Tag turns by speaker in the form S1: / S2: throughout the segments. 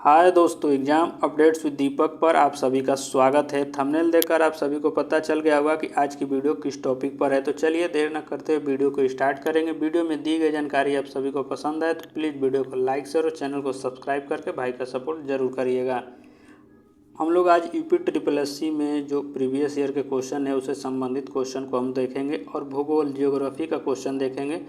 S1: हाय दोस्तों, exam updates with दीपक पर आप सभी का स्वागत है। थंबनेल देखकर आप सभी को पता चल गया होगा कि आज की वीडियो किस टॉपिक पर है। तो चलिए देर न करते हुए वीडियो को स्टार्ट करेंगे। वीडियो में दी गई जानकारी आप सभी को पसंद आए तो प्लीज़ वीडियो को लाइक शेयर और चैनल को सब्सक्राइब करके भाई का सपोर्ट जरूर करिएगा। हम लोग आज यूपी ट्रिपल एससी में जो प्रीवियस ईयर के क्वेश्चन है उससे संबंधित क्वेश्चन को हम देखेंगे और भूगोल जियोग्राफी का क्वेश्चन देखेंगे।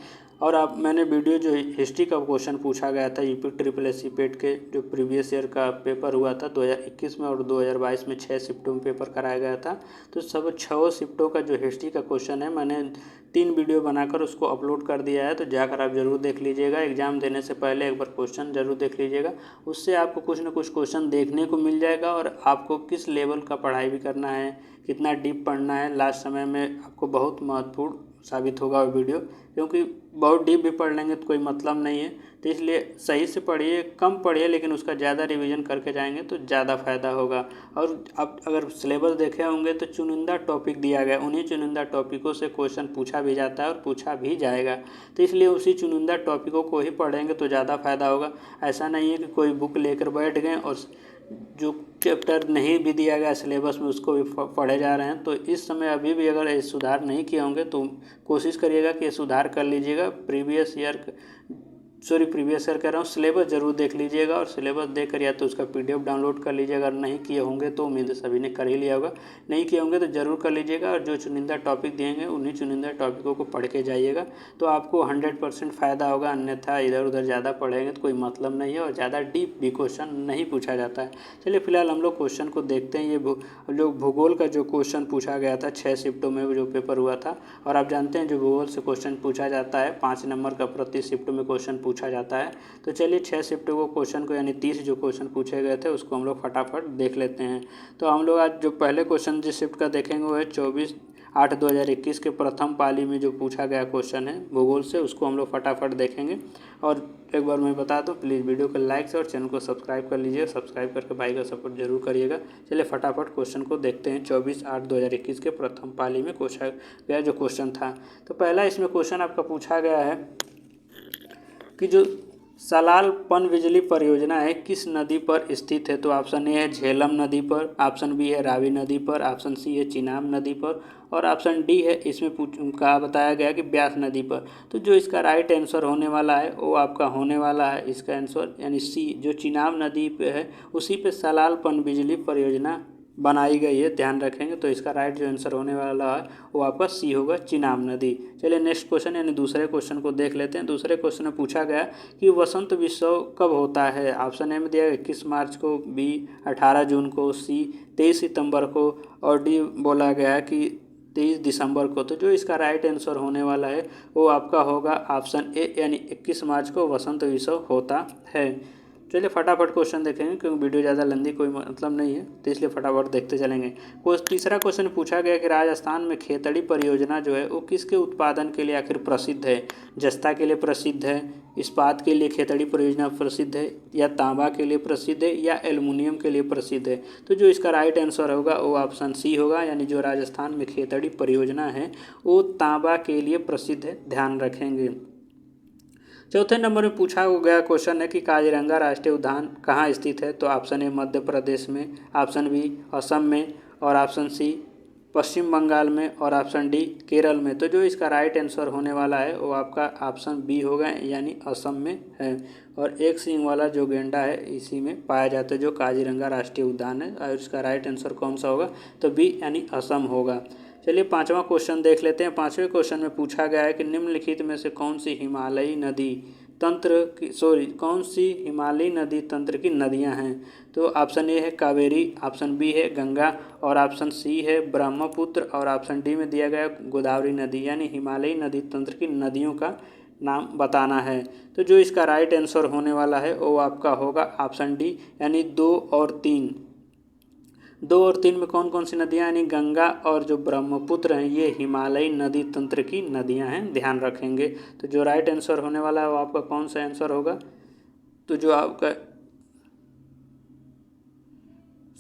S1: और आप मैंने वीडियो जो हिस्ट्री का क्वेश्चन पूछा गया था यूपी ट्रिपल एससी पेट के जो प्रीवियस ईयर का पेपर हुआ था 2021 में और 2022 में 6 शिफ्टों में पेपर कराया गया था। तो सब 6 शिफ्टों का जो हिस्ट्री का क्वेश्चन है मैंने 3 वीडियो बनाकर उसको अपलोड कर दिया है। तो जाकर आप ज़रूर देख लीजिएगा। एग्ज़ाम देने से पहले एक बार क्वेश्चन ज़रूर देख लीजिएगा। उससे आपको कुछ ना कुछ क्वेश्चन देखने को मिल जाएगा और आपको किस लेवल का पढ़ाई भी करना है, कितना डीप पढ़ना है, लास्ट समय में आपको बहुत महत्वपूर्ण साबित होगा वो वीडियो। क्योंकि बहुत डीप भी पढ़ लेंगे तो कोई मतलब नहीं है। तो इसलिए सही से पढ़िए, कम पढ़िए लेकिन उसका ज़्यादा रिवीजन करके जाएंगे तो ज़्यादा फ़ायदा होगा। और आप अगर सिलेबस देखे होंगे तो चुनिंदा टॉपिक दिया गया, उन्हीं चुनिंदा टॉपिकों से क्वेश्चन पूछा भी जाता है और पूछा भी जाएगा। तो इसलिए उसी चुनिंदा टॉपिकों को ही पढ़ेंगे तो ज़्यादा फ़ायदा होगा। ऐसा नहीं है कि कोई बुक लेकर बैठ गए और जो चैप्टर नहीं भी दिया गया सिलेबस में उसको भी पढ़े जा रहे हैं। तो इस समय अभी भी अगर ये सुधार नहीं किए होंगे तो कोशिश करिएगा कि ये सुधार कर लीजिएगा। प्रीवियस ईयर कह रहा हूँ, सिलेबस ज़रूर देख लीजिएगा और सिलेबस देखकर या तो उसका PDF डाउनलोड कर लीजिएगा। अगर नहीं किए होंगे तो उम्मीद है सभी ने कर ही लिया होगा, नहीं किए होंगे तो ज़रूर कर लीजिएगा। और जो चुनिंदा टॉपिक दिएंगे उन्हीं चुनिंदा टॉपिकों को पढ़ के जाइएगा तो आपको 100% फ़ायदा होगा। अन्यथा इधर उधर ज़्यादा पढ़ेंगे तो कोई मतलब नहीं है और ज़्यादा डीप भी क्वेश्चन नहीं पूछा जाता है। चलिए फिलहाल हम लोग क्वेश्चन को देखते हैं। ये जो भूगोल का जो क्वेश्चन पूछा गया था 6 शिफ्टों में जो पेपर हुआ था। और आप जानते हैं जो भूगोल से क्वेश्चन पूछा जाता है 5 नंबर का प्रति शिफ्ट में क्वेश्चन पूछा जाता है। तो चलिए 6 शिफ्ट को क्वेश्चन को यानी 30 जो क्वेश्चन पूछे गए थे उसको हम लोग फटाफट देख लेते हैं। तो हम लोग आज जो पहले क्वेश्चन जिस शिफ्ट का देखेंगे वो है 24/8/2021 के प्रथम पाली में जो पूछा गया क्वेश्चन है भूगोल से, उसको हम लोग फटाफट देखेंगे। और एक बार मैं बता दूं, प्लीज़ वीडियो को लाइक और चैनल को सब्सक्राइब कर लीजिए। सब्सक्राइब करके भाई का सपोर्ट जरूर करिएगा। चलिए फटाफट क्वेश्चन को देखते हैं। 24/8/2021 के प्रथम पाली में पूछा गया जो क्वेश्चन था। तो पहला इसमें क्वेश्चन आपका पूछा गया है कि जो सलाल पनबिजली परियोजना है किस नदी पर स्थित है। तो ऑप्शन ए है झेलम नदी पर, ऑप्शन बी है रावी नदी पर, ऑप्शन सी है चिनाब नदी पर और ऑप्शन डी है इसमें कहा बताया गया कि ब्यास नदी पर। तो जो इसका राइट आंसर होने वाला है वो आपका होने वाला है इसका आंसर यानी सी, जो चिनाब नदी पे है उसी पे सलाल पनबिजली परियोजना बनाई गई है, ध्यान रखेंगे। तो इसका राइट जो आंसर होने वाला है वो आपका सी होगा, चिनाब नदी। चलिए नेक्स्ट क्वेश्चन यानी दूसरे क्वेश्चन को देख लेते हैं। दूसरे क्वेश्चन में पूछा गया कि वसंत उत्सव कब होता है। ऑप्शन ए में दिया गया 21 मार्च को, बी 18 जून को, सी 23 सितंबर को और डी बोला गया कि 23 दिसंबर को। तो जो इसका राइट आंसर होने वाला है वो आपका होगा ऑप्शन ए यानी 21 मार्च को वसंत उत्सव होता है। चलिए फटाफट क्वेश्चन देखेंगे क्योंकि वीडियो ज़्यादा लंबी कोई मतलब नहीं है तो इसलिए फटाफट देखते चलेंगे। तीसरा क्वेश्चन पूछा गया कि राजस्थान में खेतड़ी परियोजना जो है वो किसके उत्पादन के लिए आखिर प्रसिद्ध है। जस्ता के लिए प्रसिद्ध है, इस्पात के लिए खेतड़ी परियोजना प्रसिद्ध है, या तांबा के लिए प्रसिद्ध है, या एल्युमिनियम के लिए प्रसिद्ध है। तो जो इसका राइट आंसर होगा वो ऑप्शन सी होगा यानी जो राजस्थान में खेतड़ी परियोजना है वो तांबा के लिए प्रसिद्ध है, ध्यान रखेंगे। चौथे नंबर में पूछा गया क्वेश्चन है कि काजीरंगा राष्ट्रीय उद्यान कहाँ स्थित है। तो ऑप्शन ए मध्य प्रदेश में, ऑप्शन बी असम में और ऑप्शन सी पश्चिम बंगाल में और ऑप्शन डी केरल में। तो जो इसका राइट आंसर होने वाला है वो आपका ऑप्शन बी होगा यानी असम में है। और एक सींग वाला जो गेंडा है इसी में पाया जाता है जो काजीरंगा राष्ट्रीय उद्यान है। और इसका राइट आंसर कौन सा होगा तो बी यानी असम होगा। चलिए पांचवा क्वेश्चन देख लेते हैं। पांचवें क्वेश्चन में पूछा गया है कि निम्नलिखित में से कौन सी हिमालयी नदी तंत्र की नदियां हैं। तो ऑप्शन ए है कावेरी, ऑप्शन बी है गंगा और ऑप्शन सी है ब्रह्मपुत्र और ऑप्शन डी में दिया गया गोदावरी नदी। यानी हिमालयी नदी तंत्र की नदियों का नाम बताना है। तो जो इसका राइट आंसर होने वाला है वो आपका होगा ऑप्शन डी यानी 2 और 3। 2 और 3 में कौन कौन सी नदियां यानी गंगा और जो ब्रह्मपुत्र हैं ये हिमालयी नदी तंत्र की नदियां हैं, ध्यान रखेंगे। तो जो राइट आंसर होने वाला है वो आपका कौन सा आंसर होगा तो जो आपका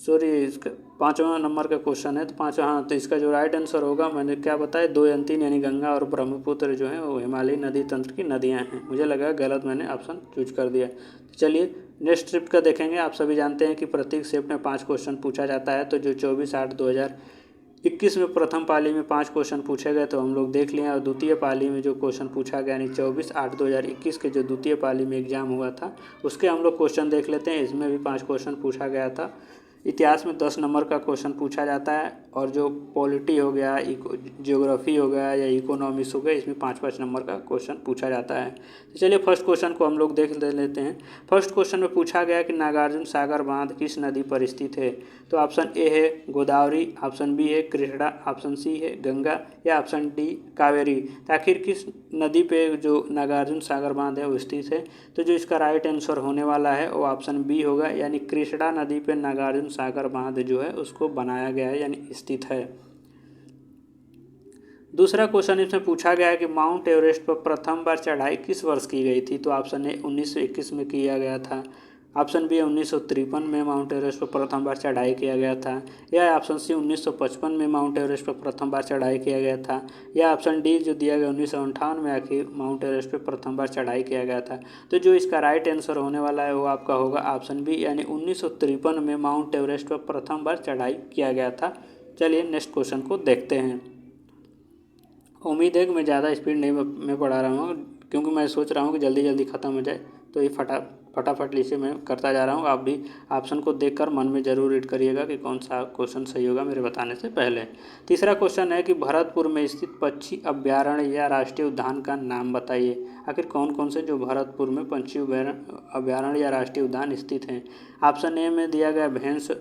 S1: इसका 5वां नंबर का क्वेश्चन है, तो 5वां, हाँ, तो इसका जो राइट आंसर होगा, मैंने क्या बताया, 2 या 3 यानी गंगा और ब्रह्मपुत्र जो है वो हिमालयी नदी तंत्र की नदियाँ हैं। मुझे लगा गलत, मैंने ऑप्शन चूज कर दिया। तो चलिए नेक्स्ट शिफ्ट का देखेंगे। आप सभी जानते हैं कि प्रत्येक शिफ्ट में 5 क्वेश्चन पूछा जाता है। तो जो 24/8/2021 में प्रथम पाली में 5 क्वेश्चन पूछे गए तो हम लोग देख लिए, और द्वितीय पाली में जो क्वेश्चन पूछा गया यानी 24/8/2021 के जो द्वितीय पाली में एग्जाम हुआ था उसके हम लोग क्वेश्चन देख लेते हैं। इसमें भी 5 क्वेश्चन पूछा गया था। इतिहास में 10 नंबर का क्वेश्चन पूछा जाता है, और जो पॉलिटी हो गया, ज्योग्राफी हो गया या इकोनॉमिक्स हो गया, इसमें 5-5 नंबर का क्वेश्चन पूछा जाता है। तो चलिए फर्स्ट क्वेश्चन को हम लोग देख लेते हैं। फर्स्ट क्वेश्चन में पूछा गया कि नागार्जुन सागर बांध किस नदी पर स्थित है। तो ऑप्शन ए है गोदावरी, ऑप्शन बी है कृष्णा, ऑप्शन सी है गंगा, या ऑप्शन डी कावेरी। तो आखिर किस नदी पे जो नागार्जुन सागर बांध है वो स्थित है। तो जो इसका राइट आंसर होने वाला है वो ऑप्शन बी होगा, यानी कृष्णा नदी पे नागार्जुन सागर बांध जो है उसको बनाया गया है यानी स्थित है। दूसरा क्वेश्चन इसमें पूछा गया है कि माउंट एवरेस्ट पर प्रथम बार चढ़ाई किस वर्ष की गई थी। तो ऑप्शन ए 1921 में किया गया था, ऑप्शन बी 1953 में माउंट एवरेस्ट पर प्रथम बार चढ़ाई किया गया था, या ऑप्शन सी 1955 में माउंट एवरेस्ट पर प्रथम बार चढ़ाई किया गया था, या ऑप्शन डी जो दिया गया 1958 में आखिर माउंट एवरेस्ट पर प्रथम बार चढ़ाई किया गया था। तो जो इसका राइट आंसर होने वाला है वो आपका होगा ऑप्शन बी, यानी 1953 में माउंट एवरेस्ट पर प्रथम बार चढ़ाई किया गया था। चलिए नेक्स्ट क्वेश्चन को देखते हैं। उम्मीद है कि मैं ज़्यादा स्पीड नहीं मैं पढ़ा रहा हूँ, क्योंकि मैं सोच रहा हूँ कि जल्दी जल्दी ख़त्म हो जाए, तो ये फटाफट इसे मैं करता जा रहा हूँ। आप भी ऑप्शन को देखकर मन में ज़रूर रीड करिएगा कि कौन सा क्वेश्चन सही होगा मेरे बताने से पहले। तीसरा क्वेश्चन है कि भरतपुर में स्थित पक्षी अभ्यारण्य या राष्ट्रीय उद्यान का नाम बताइए। आखिर कौन कौन से जो भरतपुर में पक्षी अभ्यारण्य या राष्ट्रीय उद्यान स्थित हैं। ऑप्शन ए में दिया गया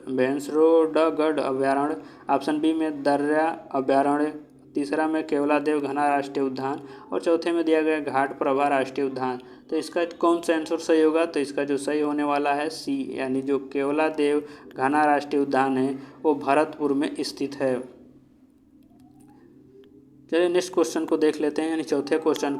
S1: भेंसरोडगढ़ अभ्यारण्य, ऑप्शन बी में दर्रा अभ्यारण्य, तीसरा में केवलादेव घना राष्ट्रीय उद्यान, और चौथे में दिया गया घाट प्रभा राष्ट्रीय उद्यान। तो इसका कौन सा आंसर सही होगा। तो इसका जो सही होने वाला है सी, यानी जो केवलादेव घना राष्ट्रीय उद्यान है वो भरतपुर में स्थित है। चलिए नेक्स्ट क्वेश्चन को देख लेते हैं, यानी चौथे क्वेश्चन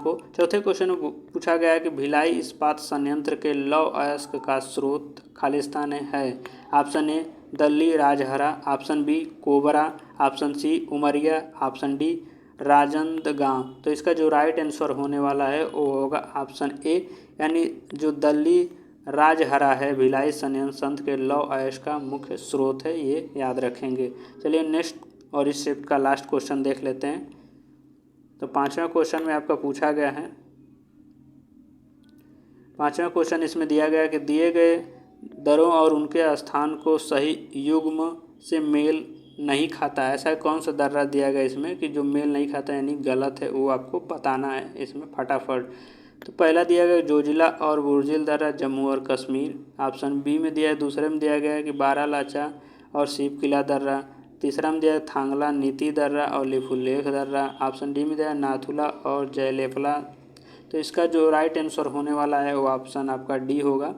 S1: में पूछा गया है कि भिलाई इस्पात संयंत्र के लौह अयस्क का स्रोत खालिस्तान है। Option A Dalli Rajhara, option B कोबरा, option C Umaria, option D Rajnandgaon. तो इसका जो राइट आंसर होने वाला है वो होगा ऑप्शन ए, यानी जो दल्ली राजहरा है भिलाई संयंत्र के लौह अयस्क का मुख्य स्रोत है, ये याद रखेंगे। चलिए नेक्स्ट और इस शिफ्ट का लास्ट क्वेश्चन देख लेते हैं। तो पांचवा क्वेश्चन में आपका पूछा गया है, पांचवा क्वेश्चन इसमें दिया गया कि दिए गए दरों और उनके स्थान को सही युग्म से मेल नहीं खाता है। ऐसा कौन सा दर्रा दिया गया इसमें कि जो मेल नहीं खाता यानी गलत है, वो आपको बताना है इसमें फटाफट। तो पहला दिया गया जोजिला और बुर्जिल दर्रा जम्मू और कश्मीर, ऑप्शन बी में दिया है। दूसरे में दिया गया है कि बारालाचा और शिव किला दर्रा, तीसरा में दिया है थांगला नीति दर्रा और लिपुलेख दर्रा, ऑप्शन डी में दिया है नाथुला और जयलेपला। तो इसका जो राइट आंसर होने वाला है वो ऑप्शन आपका डी होगा,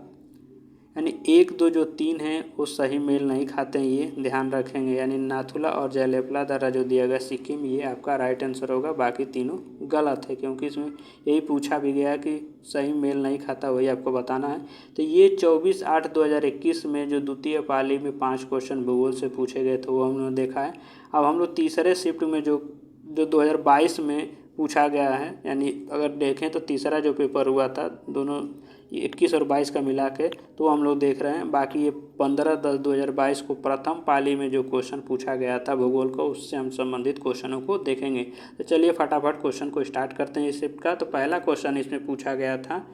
S1: यानी 1, 2 जो 3 हैं वो सही मेल नहीं खाते हैं, ये ध्यान रखेंगे। यानी नाथुला और जयलेपला दर्रा जो दिया गया सिक्किम, ये आपका राइट आंसर होगा। बाकी तीनों गलत है, क्योंकि इसमें यही पूछा भी गया कि सही मेल नहीं खाता, वही आपको बताना है। तो ये 24/8/2021 में जो द्वितीय पाली में 5 क्वेश्चन भूगोल से पूछे गए थे वो हमने देखा है। अब हम लोग तीसरे शिफ्ट में जो 2022 में पूछा गया है, यानी अगर देखें तो तीसरा जो पेपर हुआ था दोनों 21 और 22 का मिला के, तो हम लोग देख रहे हैं। बाकी ये 15/10/2022 को प्रथम पाली में जो क्वेश्चन पूछा गया था भूगोल को, उससे हम संबंधित क्वेश्चनों को देखेंगे। तो चलिए फटाफट क्वेश्चन को स्टार्ट करते हैं इस शिफ्ट का। तो पहला क्वेश्चन इसमें पूछा गया था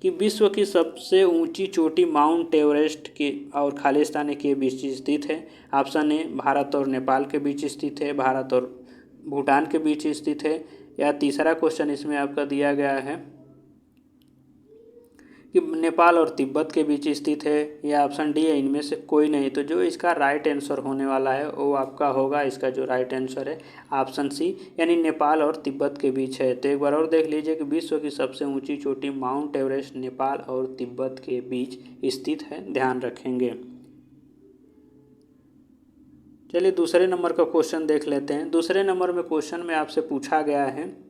S1: कि विश्व की सबसे ऊंची चोटी माउंट एवरेस्ट के और खालिस्तान के बीच स्थित है। ऑप्शन ए भारत और नेपाल के बीच स्थित है, भारत और भूटान के बीच स्थित है, या तीसरा क्वेश्चन इसमें आपका दिया गया है कि नेपाल और तिब्बत के बीच स्थित है, या ऑप्शन डी है इनमें से कोई नहीं। तो जो इसका राइट आंसर होने वाला है वो आपका होगा, इसका जो राइट आंसर है ऑप्शन सी, यानी नेपाल और तिब्बत के बीच है। तो एक बार और देख लीजिए कि विश्व की सबसे ऊंची चोटी माउंट एवरेस्ट नेपाल और तिब्बत के बीच स्थित है, ध्यान रखेंगे। चलिए दूसरे नंबर का क्वेश्चन देख लेते हैं। दूसरे नंबर में क्वेश्चन में आपसे पूछा गया है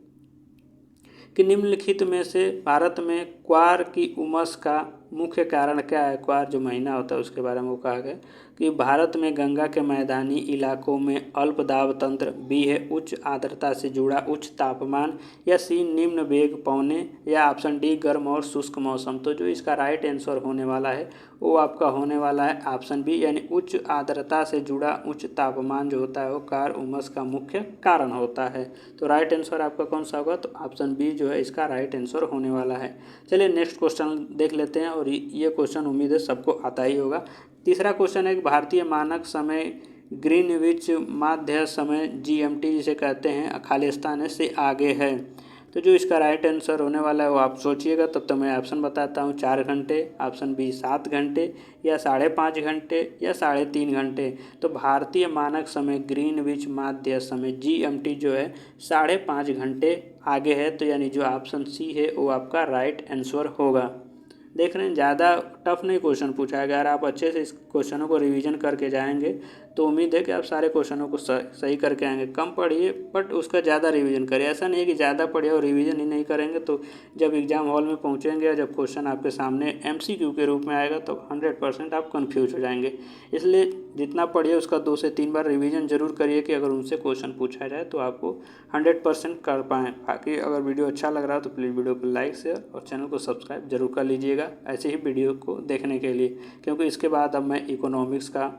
S1: कि निम्नलिखित में से भारत में क्वार की उमस का मुख्य कारण क्या है। क्वार जो महीना होता है उसके बारे में वो कहा गया कि भारत में गंगा के मैदानी इलाकों में अल्प दाब तंत्र, बी है उच्च आर्द्रता से जुड़ा उच्च तापमान, या सी निम्न वेग पवने, या ऑप्शन डी गर्म और शुष्क मौसम। तो जो इसका राइट आंसर होने वाला है वो आपका होने वाला है ऑप्शन बी, यानी उच्च आर्द्रता से जुड़ा उच्च तापमान जो होता है वो कार उमस का मुख्य कारण होता है। तो राइट आंसर आपका कौन सा होगा, तो ऑप्शन बी जो है इसका राइट आंसर होने वाला है। चलिए नेक्स्ट क्वेश्चन देख लेते हैं, और ये क्वेश्चन उम्मीद है सबको आता ही होगा। तीसरा क्वेश्चन है भारतीय मानक समय ग्रीनविच माध्य समय GMT जिसे कहते हैं खालिस्तान से आगे है। तो जो इसका राइट आंसर होने वाला है वो आप सोचिएगा, तब तो मैं ऑप्शन बताता हूँ। 4 घंटे, ऑप्शन बी 7 घंटे, या 5.5 घंटे, या 3.5 घंटे। तो भारतीय मानक समय ग्रीनविच माध्य समय GMT जो है 5.5 घंटे आगे है। तो यानी जो ऑप्शन सी है वो आपका राइट आंसर होगा। देख रहे हैं ज़्यादा टफ नहीं क्वेश्चन पूछा है। अगर आप अच्छे से इस क्वेश्चनों को रिवीजन करके जाएंगे तो उम्मीद है कि आप सारे क्वेश्चनों को सही करके आएंगे। कम पढ़िए बट उसका ज़्यादा रिवीजन करिए। ऐसा नहीं है कि ज़्यादा पढ़िए और रिवीजन ही नहीं करेंगे तो जब एग्ज़ाम हॉल में पहुँचेंगे या जब क्वेश्चन आपके सामने MCQ के रूप में आएगा तो 100% आप कन्फ्यूज हो जाएंगे। इसलिए जितना पढ़िए उसका 2 से 3 बार रिवीजन जरूर करिए कि अगर उनसे क्वेश्चन पूछा जाए तो आपको 100% कर पाएँ। बाकी अगर वीडियो अच्छा लग रहा है तो प्लीज़ वीडियो को लाइक शेयर और चैनल को सब्सक्राइब जरूर कर लीजिएगा ऐसे ही वीडियो को देखने के लिए, क्योंकि इसके बाद अब मैं इकोनॉमिक्स का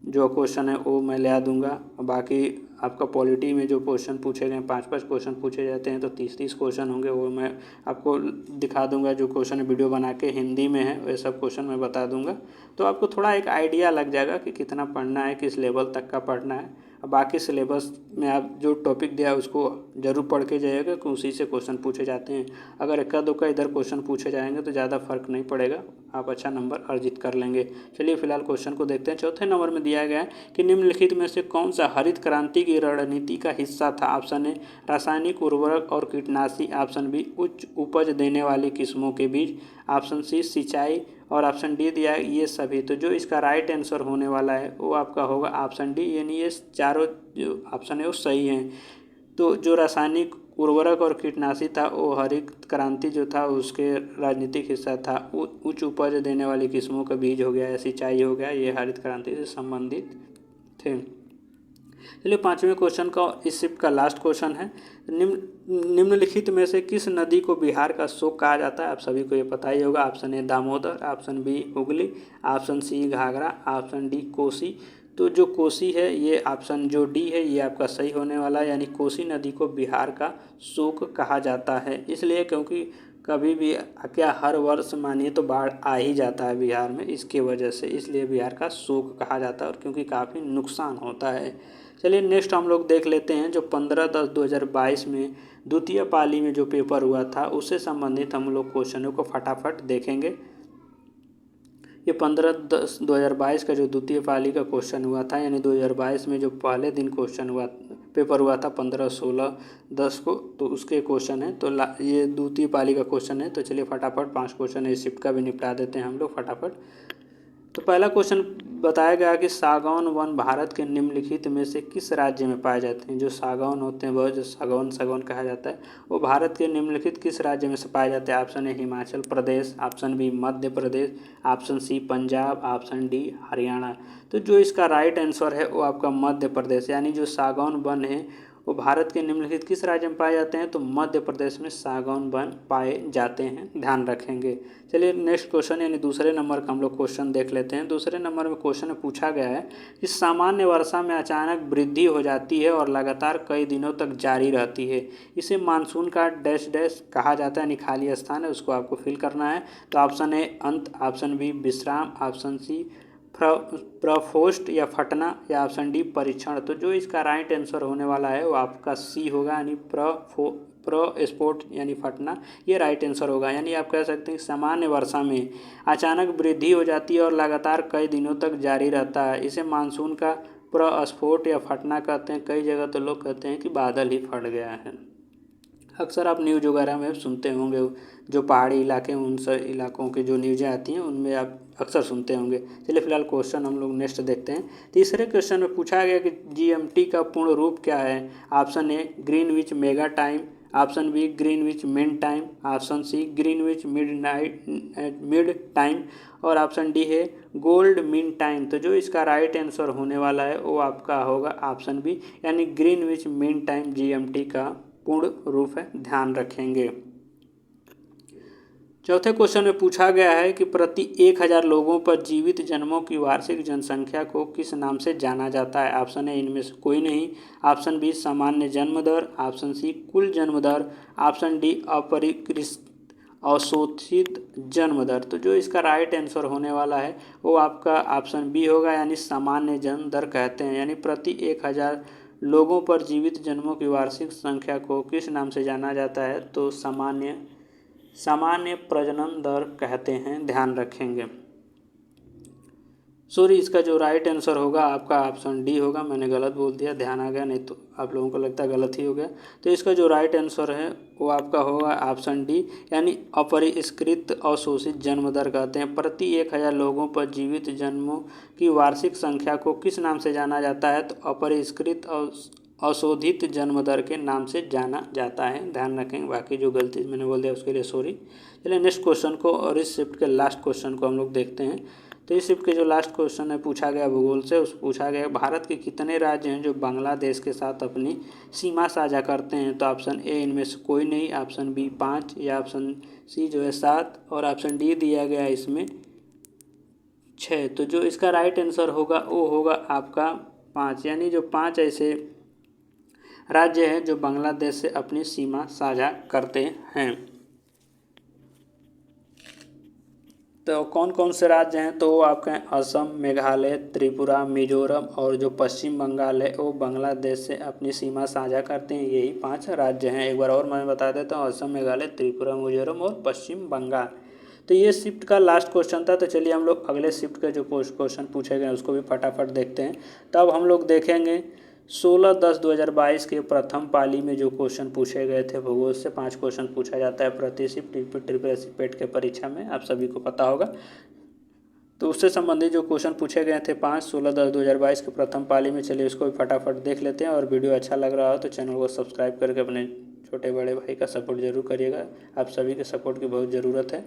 S1: जो क्वेश्चन है वो मैं ले आ दूँगा। बाकी आपका पॉलिटी में जो क्वेश्चन पूछे गए 5-5 क्वेश्चन पूछे जाते हैं तो 30-30 क्वेश्चन होंगे, वो मैं आपको दिखा दूंगा। जो क्वेश्चन वीडियो बना के हिंदी में है वे सब क्वेश्चन मैं बता दूंगा, तो आपको थोड़ा एक आइडिया लग जाएगा कि कितना पढ़ना है, किस लेवल तक का पढ़ना है। बाकी सिलेबस में आप जो टॉपिक दिया है उसको ज़रूर पढ़ के जाइएगा कि उसी से क्वेश्चन पूछे जाते हैं। अगर इक्का दुक्का इधर क्वेश्चन पूछे जाएंगे तो ज़्यादा फर्क नहीं पड़ेगा, आप अच्छा नंबर अर्जित कर लेंगे। चलिए फिलहाल क्वेश्चन को देखते हैं। चौथे नंबर में दिया गया है कि निम्नलिखित में से कौन सा हरित क्रांति की रणनीति का हिस्सा था। ऑप्शन ए रासायनिक उर्वरक और कीटनाशी, ऑप्शन बी उच्च उपज देने वाली किस्मों के बीज, ऑप्शन सी सिंचाई, और ऑप्शन डी दिया है ये सभी। तो जो इसका राइट आंसर होने वाला है वो आपका होगा ऑप्शन डी, यानी ये चारों जो ऑप्शन है वो सही हैं। तो जो रासायनिक उर्वरक और कीटनाशी था वो हरित क्रांति जो था उसके राजनीतिक हिस्सा था। उच्च उपज देने वाली किस्मों का बीज हो गया या सिंचाई हो गया, ये हरित क्रांति से संबंधित थे। चलिए 5वें क्वेश्चन का इस शिफ्ट का लास्ट क्वेश्चन है। निम्नलिखित में से किस नदी को बिहार का शोक कहा जाता है। आप सभी को ये पता ही होगा। Option A Damodar, option B Hooghly, option C Ghaghara, option D Kosi. तो जो कोसी है ये ऑप्शन जो डी है ये आपका सही होने वाला है, यानी कोसी नदी को बिहार का शोक कहा जाता है। इसलिए क्योंकि कभी भी क्या हर वर्ष मानिए तो बाढ़ आ ही जाता है बिहार में, इसके वजह से इसलिए बिहार का शोक कहा जाता है और क्योंकि काफ़ी नुकसान होता है। चलिए नेक्स्ट हम लोग देख लेते हैं जो 15/10/2022 में द्वितीय पाली में जो पेपर हुआ था उससे संबंधित हम लोग क्वेश्चनों को फटाफट देखेंगे। ये 15/10/2022 का जो द्वितीय पाली का क्वेश्चन हुआ था, यानी 2022 में जो पहले दिन क्वेश्चन हुआ पेपर हुआ था 15/16/10 को, तो उसके क्वेश्चन है। तो ये द्वितीय पाली का क्वेश्चन है। तो चलिए फटाफट 5 क्वेश्चन इस शिफ्ट का भी निपटा देते हैं हम लोग फटाफट। तो पहला क्वेश्चन बताया गया कि सागौन वन भारत के निम्नलिखित में से किस राज्य में पाए जाते हैं। जो सागौन होते हैं वह जो सागौन कहा जाता है वो भारत के निम्नलिखित किस राज्य में से पाए जाते हैं। Option A Himachal Pradesh, option B Madhya Pradesh, option C Punjab, option D Haryana. तो जो इसका राइट आंसर है वो आपका मध्य प्रदेश, यानी जो सागौन वन है वो भारत के निम्नलिखित किस राज्य में पाए जाते हैं, तो मध्य प्रदेश में सागौन वन पाए जाते हैं, ध्यान रखेंगे। चलिए नेक्स्ट क्वेश्चन यानी दूसरे नंबर का हम लोग क्वेश्चन देख लेते हैं। दूसरे नंबर में क्वेश्चन में पूछा गया है कि सामान्य वर्षा में अचानक वृद्धि हो जाती है और लगातार कई दिनों तक जारी रहती है, इसे मानसून का डैश डैश कहा जाता है, यानी खाली स्थान है उसको आपको फिल करना है। तो ऑप्शन ए अंत, ऑप्शन बी विश्राम, ऑप्शन सी प्रफोस्ट या फटना, या ऑप्शन डी परीक्षण। तो जो इसका राइट आंसर होने वाला है वो आपका सी होगा, यानी प्रस्फोट यानी फटना, ये राइट आंसर होगा। यानी आप कह सकते हैं सामान्य वर्षा में अचानक वृद्धि हो जाती है और लगातार कई दिनों तक जारी रहता है, इसे मानसून का प्रस्फोट या फटना कहते हैं। कई जगह तो लोग कहते हैं कि बादल ही फट गया है। अक्सर आप न्यूज़ वगैरह में सुनते होंगे, जो पहाड़ी इलाके हैं उन सब इलाकों की जो न्यूज़ें आती हैं उनमें आप अक्सर सुनते होंगे। चलिए फिलहाल क्वेश्चन हम लोग नेक्स्ट देखते हैं। तीसरे क्वेश्चन में पूछा गया कि GMT का पूर्ण रूप क्या है। Option A Greenwich mega time, option B Greenwich mean time, option C Greenwich mid time और ऑप्शन डी है गोल्ड मीन टाइम। तो जो इसका राइट आंसर होने वाला है वो आपका होगा ऑप्शन बी, यानी ग्रीनविच मीन टाइम जीएमटी का पूर्ण रूप है, ध्यान रखेंगे। चौथे क्वेश्चन में पूछा गया है कि प्रति 1000 लोगों पर जीवित जन्मों की वार्षिक जनसंख्या को किस नाम से जाना जाता है। ऑप्शन है इनमें से कोई नहीं, ऑप्शन बी सामान्य जन्म दर, ऑप्शन सी कुल जन्म दर, ऑप्शन डी अपरिष्कृत अवशोषित जन्म दर। तो जो इसका राइट आंसर होने वाला है वो आपका ऑप्शन बी होगा, यानी सामान्य जन्म दर कहते हैं। यानी प्रति 1000 लोगों पर जीवित जन्मों की वार्षिक संख्या को किस नाम से जाना जाता है, तो सामान्य प्रजनन दर कहते हैं, ध्यान रखेंगे। सॉरी, इसका जो राइट आंसर होगा आपका ऑप्शन डी होगा। मैंने गलत बोल दिया, ध्यान आ गया, नहीं तो आप लोगों को लगता है गलत ही हो गया। तो इसका जो राइट आंसर है वो आपका होगा ऑप्शन डी, यानी अपरिष्कृत अवशोषित जन्म दर कहते हैं। प्रति 1000 लोगों पर जीवित जन्मों की वार्षिक संख्या को किस नाम से जाना जाता है, तो अपरिष्कृत अशोधित जन्म दर के नाम से जाना जाता है, ध्यान रखेंगे। बाकी जो गलती मैंने बोल दिया उसके लिए सॉरी। चलिए नेक्स्ट क्वेश्चन को और इस शिफ्ट के लास्ट क्वेश्चन को हम लोग देखते हैं। तो इस शिफ्ट के जो लास्ट क्वेश्चन है पूछा गया भूगोल से, उस पूछा गया भारत के कितने राज्य हैं जो बांग्लादेश के साथ अपनी सीमा साझा करते हैं। तो ऑप्शन ए इनमें से कोई नहीं, ऑप्शन बी 5 या ऑप्शन सी जो है 7 और ऑप्शन डी दिया गया है इसमें 6। तो जो इसका राइट आंसर होगा वो होगा आपका 5, यानी जो 5 ऐसे राज्य हैं जो बांग्लादेश से अपनी सीमा साझा करते हैं। तो कौन कौन से राज्य हैं, तो वो आपके हैं असम, मेघालय, त्रिपुरा, मिजोरम और जो पश्चिम बंगाल है वो बांग्लादेश से अपनी सीमा साझा करते हैं। यही 5 राज्य हैं। एक बार और मैं बता देता हूँ, असम, मेघालय, त्रिपुरा, मिजोरम और पश्चिम बंगाल। तो ये शिफ्ट का लास्ट क्वेश्चन था। तो चलिए हम लोग अगले शिफ्ट के जो क्वेश्चन पूछे गए उसको भी फटाफट देखते हैं। तब हम लोग देखेंगे 16/10/2022 के प्रथम पाली में जो क्वेश्चन पूछे गए थे भूगोल से, 5 क्वेश्चन पूछा जाता है प्रति शिफ्ट ट्रिपल एससी पेट के परीक्षा में, आप सभी को पता होगा। तो उससे संबंधित जो क्वेश्चन पूछे गए थे 5 16/10/2022 के प्रथम पाली में, चलिए उसको भी फटाफट देख लेते हैं। और वीडियो अच्छा लग रहा हो तो चैनल को सब्सक्राइब करके अपने छोटे बड़े भाई का सपोर्ट जरूर करिएगा, आप सभी के सपोर्ट की बहुत ज़रूरत है।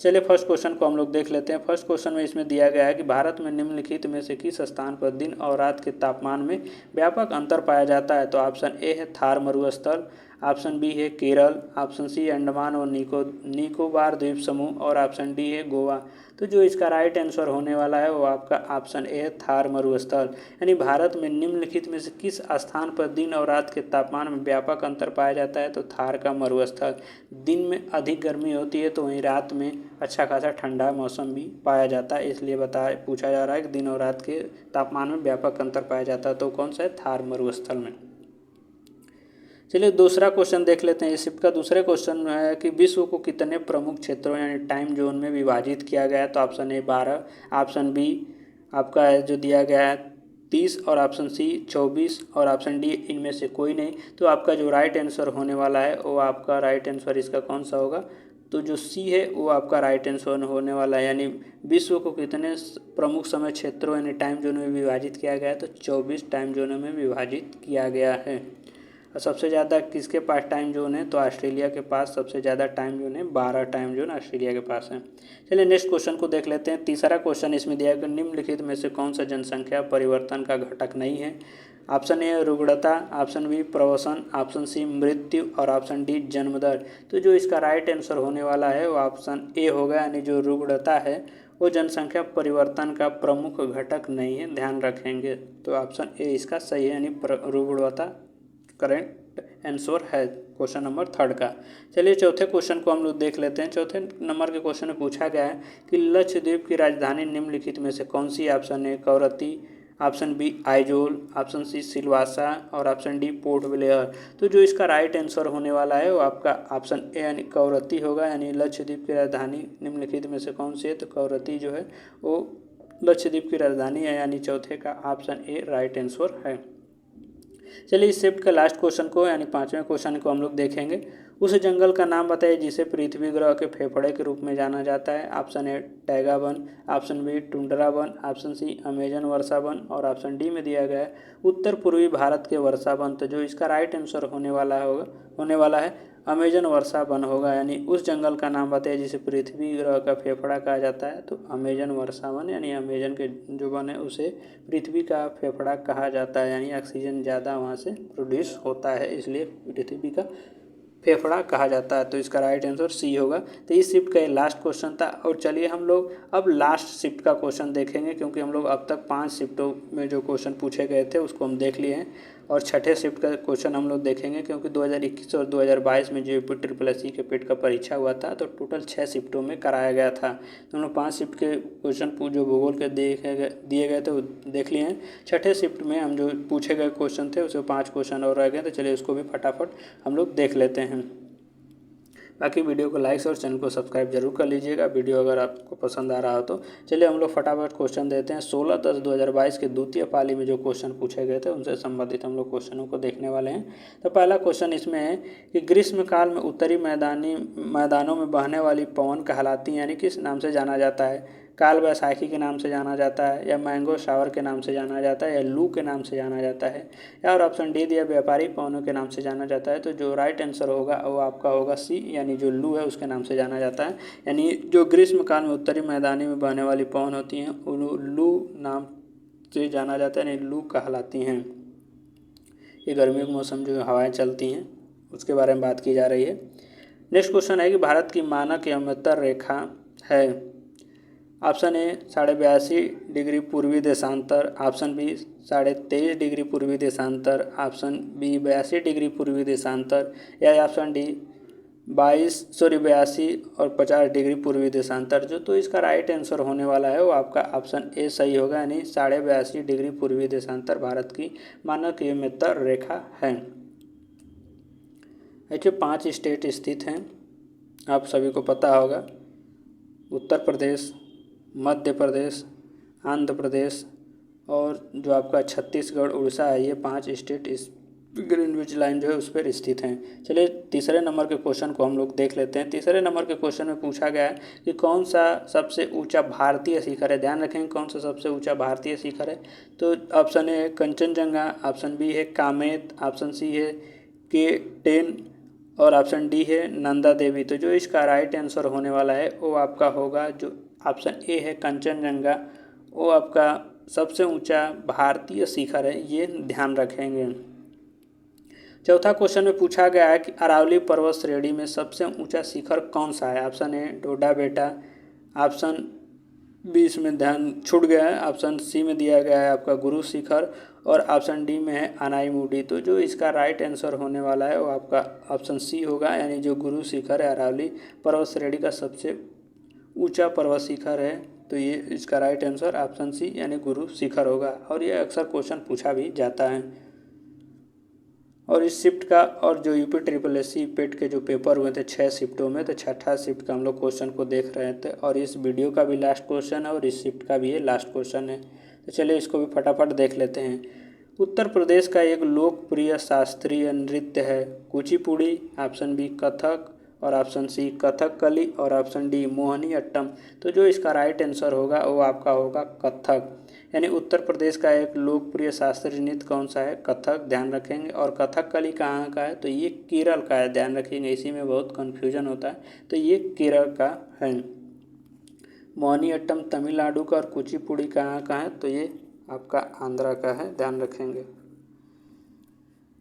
S1: चलिए फर्स्ट क्वेश्चन को हम लोग देख लेते हैं। फर्स्ट क्वेश्चन में इसमें दिया गया है कि भारत में निम्नलिखित में से किस स्थान पर दिन और रात के तापमान में व्यापक अंतर पाया जाता है। तो ऑप्शन ए है थार मरुस्थल, ऑप्शन बी है केरल, ऑप्शन सी अंडमान और निकोबार द्वीप समूह और ऑप्शन डी है गोवा। तो जो इसका राइट आंसर होने वाला है वो आपका ऑप्शन ए है थार मरुस्थल। यानी भारत में निम्नलिखित में से किस स्थान पर दिन और रात के तापमान में व्यापक अंतर पाया जाता है, तो थार का मरुस्थल। दिन में अधिक गर्मी होती है तो वहीं रात में अच्छा खासा ठंडा मौसम भी पाया जाता है, इसलिए पूछा जा रहा है कि दिन और रात के तापमान में व्यापक अंतर पाया जाता है। तो कौन सा है, थार मरुस्थल में। चलिए दूसरा क्वेश्चन देख लेते हैं। इस शिफ्ट का दूसरे क्वेश्चन में है कि विश्व को कितने प्रमुख क्षेत्रों यानी टाइम जोन में विभाजित किया गया है। तो ऑप्शन ए 12, ऑप्शन बी आपका है जो दिया गया है 30 और ऑप्शन सी 24 और ऑप्शन डी इनमें से कोई नहीं। तो आपका जो राइट आंसर होने वाला है वो आपका राइट आंसर इसका कौन सा होगा, तो जो सी है वो आपका राइट आंसर होने वाला है। यानी विश्व को कितने प्रमुख समय क्षेत्रों यानी टाइम जोन में विभाजित किया गया है, तो 24 टाइम जोनों में विभाजित किया गया है। और सबसे ज़्यादा किसके पास टाइम जोन है, तो ऑस्ट्रेलिया के पास सबसे ज़्यादा टाइम जोन है, 12 टाइम जोन ऑस्ट्रेलिया के पास है। चलिए नेक्स्ट क्वेश्चन को देख लेते हैं। तीसरा क्वेश्चन इसमें दिया है कि निम्नलिखित में से कौन सा जनसंख्या परिवर्तन का घटक नहीं है। ऑप्शन ए रुग्णता, ऑप्शन बी प्रवसन, ऑप्शन सी मृत्यु और ऑप्शन डी जन्म दर। तो जो इसका राइट आंसर होने वाला है वो ऑप्शन ए होगा, यानी जो रुग्णता है वो जनसंख्या परिवर्तन का प्रमुख घटक नहीं है, ध्यान रखेंगे। तो ऑप्शन ए इसका सही है, यानी रुग्णता करेक्ट आंसर है क्वेश्चन नंबर 3 का। चलिए चौथे क्वेश्चन को हम लोग देख लेते हैं। चौथे नंबर के क्वेश्चन में पूछा गया है कि लक्षद्वीप की राजधानी निम्नलिखित में से कौन सी। Option A Kavaratti, option B Aizawl, option C Silvassa और ऑप्शन डी पोर्ट ब्लेयर। तो जो इसका राइट आंसर होने वाला है वो आपका ऑप्शन ए यानी कवरत्ती होगा। यानी लक्षद्वीप की राजधानी निम्नलिखित में से कौन सी है, तो कवरत्ती जो है वो लक्षद्वीप की राजधानी है, यानी चौथे का ऑप्शन ए राइट आंसर है। चलिए इस शिफ्ट का लास्ट क्वेश्चन को यानी 5वें क्वेश्चन को हम लोग देखेंगे। उस जंगल का नाम बताइए जिसे पृथ्वी ग्रह के फेफड़े के रूप में जाना जाता है। ऑप्शन ए टैगा वन, ऑप्शन बी टुंड्रा वन, ऑप्शन सी अमेजन वर्षा वन और ऑप्शन डी में दिया गया है उत्तर पूर्वी भारत के वर्षा वन। तो जो इसका राइट आंसर होने वाला है अमेजन वर्षा वन होगा। यानी उस जंगल का नाम बताइए जिसे पृथ्वी ग्रह का फेफड़ा कहा जाता है, तो अमेजन वर्षा वन यानी अमेजन के जो वन है उसे पृथ्वी का फेफड़ा कहा जाता है। यानी ऑक्सीजन ज़्यादा वहाँ से प्रोड्यूस होता है, इसलिए पृथ्वी का फेफड़ा कहा जाता है। तो इसका राइट आंसर सी होगा। तो इस शिफ्ट का ये लास्ट क्वेश्चन था। और चलिए हम लोग अब लास्ट शिफ्ट का क्वेश्चन देखेंगे, क्योंकि हम लोग अब तक 5 शिफ्टों में जो क्वेश्चन पूछे गए थे उसको हम देख लिए हैं। और छठे शिफ्ट का क्वेश्चन हम लोग देखेंगे, क्योंकि 2021 और 2022 में जो ट्रिपल के पेट का परीक्षा हुआ था तो टोटल 6 शिफ्टों में कराया गया था। तो हम लोग 5 शिफ्ट के क्वेश्चन जो भूगोल के दिए गए थे वो देख लिए हैं। छठे शिफ्ट में हम जो पूछे गए क्वेश्चन थे उसमें 5 क्वेश्चन और रह गए, तो चलिए उसको भी फटाफट हम लोग देख लेते हैं। बाकी वीडियो को लाइक और चैनल को सब्सक्राइब जरूर कर लीजिएगा वीडियो अगर आपको पसंद आ रहा हो तो। चलिए हम लोग फटाफट क्वेश्चन देते हैं। 16/10/2022 के द्वितीय पाली में जो क्वेश्चन पूछे गए थे उनसे संबंधित हम लोग क्वेश्चनों को देखने वाले हैं। तो पहला क्वेश्चन इसमें है कि ग्रीष्म काल में उत्तरी मैदानों में बहने वाली पवन कहलाती हैं, यानी किस नाम से जाना जाता है। काल बैसाखी के नाम से जाना जाता है, या मैंगो शावर के नाम से जाना जाता है, या लू के नाम से जाना जाता है, या और ऑप्शन डी दिया व्यापारिक पवनों के नाम से जाना जाता है। तो जो राइट आंसर होगा वो आपका होगा सी, यानी जो लू है उसके नाम से जाना जाता है। यानी जो ग्रीष्म काल में उत्तरी मैदानी में बहने वाली पवन होती हैं उन लू नाम से जाना जाता है, यानी लू कहलाती हैं। ये गर्मियों के मौसम जो हवाएं चलती हैं उसके बारे में बात की जा रही है। नेक्स्ट क्वेश्चन है कि भारत की मानक अम्लतर रेखा है। ऑप्शन ए 82.5 डिग्री पूर्वी देशांतर, ऑप्शन बी 23.5 डिग्री पूर्वी देशांतर, ऑप्शन बी 82 डिग्री पूर्वी देशांतर, या ऑप्शन डी 82 और 50 डिग्री पूर्वी देशांतर। जो तो इसका राइट आंसर होने वाला है वो आपका ऑप्शन ए सही होगा, यानी 82.5 डिग्री पूर्वी देशांतर भारत की मानक अम्लतर रेखा है। ऐसे 5 स्टेट स्थित हैं, आप सभी को पता होगा। उत्तर प्रदेश, मध्य प्रदेश, आंध्र प्रदेश और जो आपका छत्तीसगढ़ उड़ीसा है, ये 5 स्टेट इस ग्रीनविच लाइन जो है उस पर स्थित हैं। चलिए तीसरे नंबर के क्वेश्चन को हम लोग देख लेते हैं। तीसरे नंबर के क्वेश्चन में पूछा गया है कि कौन सा सबसे ऊंचा भारतीय शिखर है। ध्यान रखेंगे कौन सा सबसे ऊंचा भारतीय शिखर है। तो option A Kanchenjunga, option B है कामेत, ऑप्शन सी है K10 और ऑप्शन डी है नंदा देवी। तो जो इसका राइट आंसर होने वाला है वो आपका होगा जो ऑप्शन ए है कंचनजंगा, वो आपका सबसे ऊंचा भारतीय शिखर है, ये ध्यान रखेंगे। चौथा क्वेश्चन में पूछा गया है कि अरावली पर्वत श्रेणी में सबसे ऊंचा शिखर कौन सा है। ऑप्शन ए डोडा बेटा, ऑप्शन बी इसमें ध्यान छूट गया है, ऑप्शन सी में दिया गया है आपका गुरु शिखर और ऑप्शन डी में है अनाईमुडी। तो जो इसका राइट आंसर होने वाला है वो आपका ऑप्शन सी होगा, यानी जो गुरु शिखर है अरावली पर्वत श्रेणी का सबसे ऊंचा पर्वत शिखर है। तो ये इसका राइट आंसर ऑप्शन सी यानी गुरु शिखर होगा। और ये अक्सर क्वेश्चन पूछा भी जाता है। और इस शिफ्ट का और जो यूपी SSC पेट के जो पेपर हुए थे 6 शिफ्टों में, तो छठा शिफ्ट का हम लोग क्वेश्चन को देख रहे थे। और इस वीडियो का भी लास्ट क्वेश्चन है और इस शिफ्ट का भी ये लास्ट क्वेश्चन है। तो चलिए इसको भी फटाफट देख लेते हैं। उत्तर प्रदेश का एक लोकप्रिय शास्त्रीय नृत्य है कुचिपुड़ी, ऑप्शन बी कथक और ऑप्शन सी कथकली और ऑप्शन डी मोहिनी अट्टम। तो जो इसका राइट आंसर होगा वो आपका होगा कथक। यानी उत्तर प्रदेश का एक लोकप्रिय शास्त्रीय नृत्य कौन सा है, कथक। ध्यान रखेंगे। और कथकली कहाँ का है, तो ये केरल का है। ध्यान रखेंगे, इसी में बहुत कन्फ्यूजन होता है। तो ये केरल का है। मोहिनी अट्टम तमिलनाडु का और कुचिपुड़ी कहाँ का है, तो ये आपका आंध्रा का है। ध्यान रखेंगे।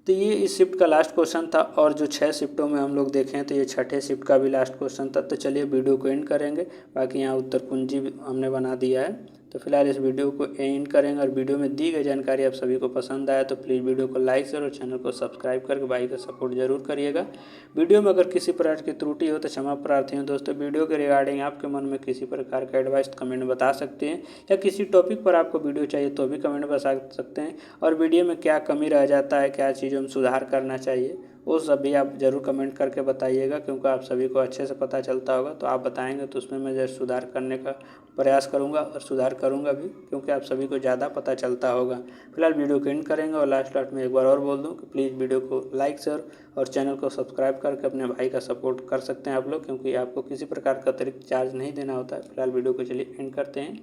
S1: तो ये इस शिफ्ट का लास्ट क्वेश्चन था। और जो 6 शिफ्टों में हम लोग देखें तो ये छठे शिफ्ट का भी लास्ट क्वेश्चन था। तो चलिए वीडियो को एंड करेंगे। बाकी यहाँ उत्तर कुंजी हमने बना दिया है। तो फिलहाल इस वीडियो को एंड करेंगे। और वीडियो में दी गई जानकारी आप सभी को पसंद आया तो प्लीज़ वीडियो को लाइक और चैनल को सब्सक्राइब करके भाई का सपोर्ट जरूर करिएगा। वीडियो में अगर किसी प्रकार की त्रुटि हो तो क्षमा प्रार्थी हूँ दोस्तों। वीडियो के रिगार्डिंग आपके मन में किसी प्रकार का एडवाइस कमेंट में बता सकते हैं, या किसी टॉपिक पर आपको वीडियो चाहिए तो भी कमेंट बता सकते हैं। और वीडियो में क्या कमी रह जाता है, क्या चीज़ों में सुधार करना चाहिए, वो सभी आप ज़रूर कमेंट करके बताइएगा, क्योंकि आप सभी को अच्छे से पता चलता होगा। तो आप बताएंगे तो उसमें मैं ज़रूर सुधार करने का प्रयास करूंगा और सुधार करूंगा भी, क्योंकि आप सभी को ज़्यादा पता चलता होगा। फिलहाल वीडियो को एंड करेंगे और लास्ट में एक बार और बोल दूं कि प्लीज़ वीडियो को लाइक शेयर और चैनल को सब्सक्राइब करके अपने भाई का सपोर्ट कर सकते हैं आप लोग, क्योंकि आपको किसी प्रकार का अतिरिक्त चार्ज नहीं देना होता है। फिलहाल वीडियो को चलिए एंड करते हैं।